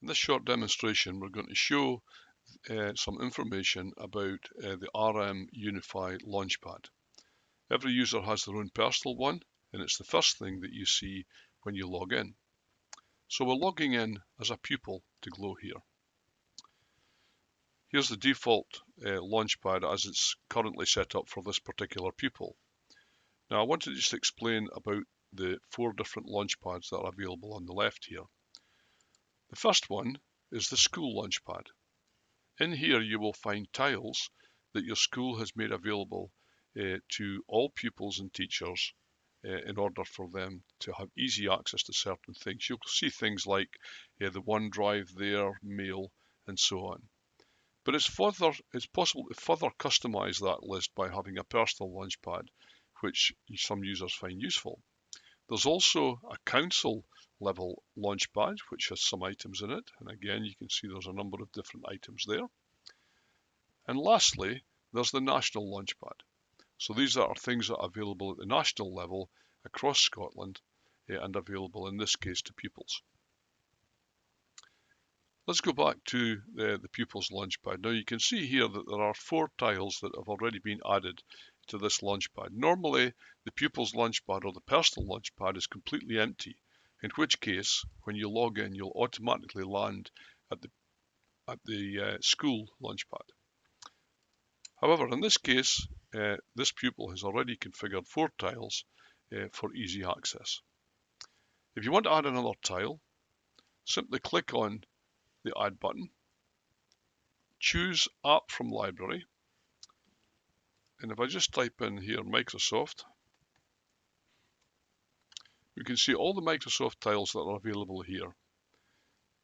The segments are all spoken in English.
this short demonstration, we're going to show some information about the RM Unify Launchpad. Every user has their own personal one, and it's the first thing that you see when you log in. So we're logging in as a pupil to Glow here. Here's the default Launchpad as it's currently set up for this particular pupil. Now I want to just explain about the 4 different Launchpads that are available on the left here. The first one is the school Launchpad. In here you will find tiles that your school has made available to all pupils and teachers in order for them to have easy access to certain things. You'll see things like the OneDrive there, mail, and so on. But it's possible to further customize that list by having a personal Launchpad, which some users find useful. There's also a council level Launchpad, which has some items in it. And again, you can see there's a number of different items there. And lastly, there's the national Launchpad. So these are things that are available at the national level across Scotland and available in this case to pupils. Let's go back to the pupils Launchpad. Now you can see here that there are 4 tiles that have already been added to this Launchpad. Normally the pupils Launchpad or the personal Launchpad is completely empty, in which case when you log in you'll automatically land at the school Launchpad. However, in this case, this pupil has already configured 4 tiles for easy access. If you want to add another tile, simply click on the Add button, choose App from Library, and if I just type in here Microsoft, you can see all the Microsoft tiles that are available here.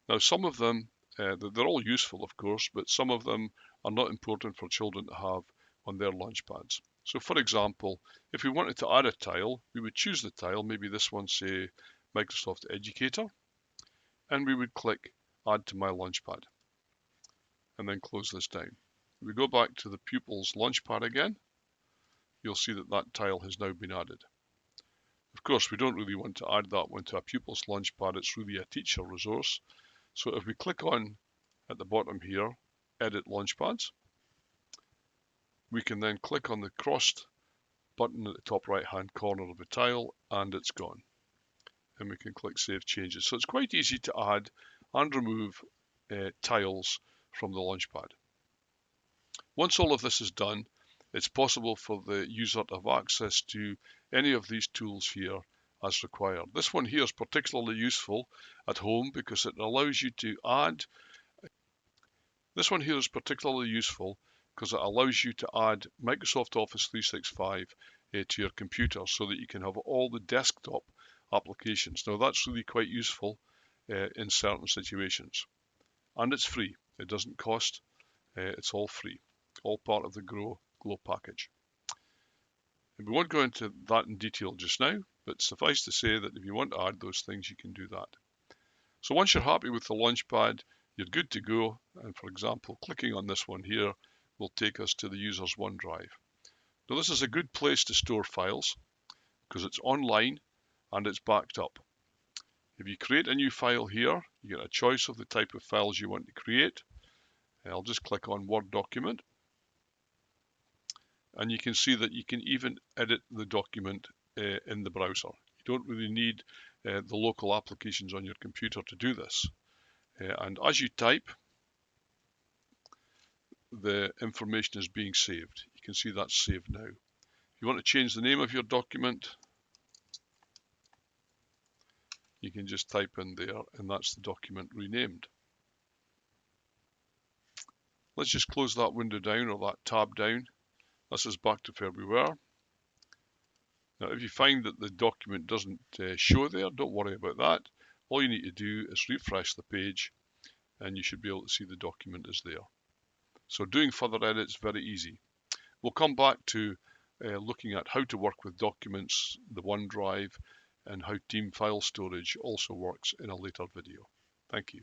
Now some of them, they're all useful of course, but some of them are not important for children to have on their Launchpads. So for example, if we wanted to add a tile, we would choose the tile, maybe this one say Microsoft Educator, and we would click Add to my Launchpad, and then close this down. If we go back to the pupils Launchpad again, you'll see that that tile has now been added. Of course, we don't really want to add that one to a pupils Launchpad, it's really a teacher resource. So if we click on, at the bottom here, Edit Launchpads, we can then click on the crossed button at the top right hand corner of the tile and it's gone. And we can click Save Changes. So it's quite easy to add and remove tiles from the Launchpad. Once all of this is done, it's possible for the user to have access to any of these tools here as required. This one here is particularly useful at home because it allows you to add. This one here is particularly useful because it allows you to add Microsoft Office 365 to your computer so that you can have all the desktop applications. Now that's really quite useful in certain situations. And it's free. It doesn't cost. It's all free. All part of the Glow package. And we won't go into that in detail just now, but suffice to say that if you want to add those things, you can do that. So once you're happy with the Launchpad, you're good to go. And for example, clicking on this one here will take us to the user's OneDrive. Now this is a good place to store files because it's online and it's backed up. If you create a new file here, you get a choice of the type of files you want to create. I'll just click on Word document. And you can see that you can even edit the document in the browser. You don't really need the local applications on your computer to do this. And as you type, the information is being saved. You can see that's saved now. If you want to change the name of your document, you can just type in there and that's the document renamed. Let's just close that window down or that tab down. This is back to where we were. Now if you find that the document doesn't show there, don't worry about that. All you need to do is refresh the page and you should be able to see the document is there. So doing further edits, very easy. We'll come back to looking at how to work with documents, the OneDrive, and how team file storage also works in a later video. Thank you.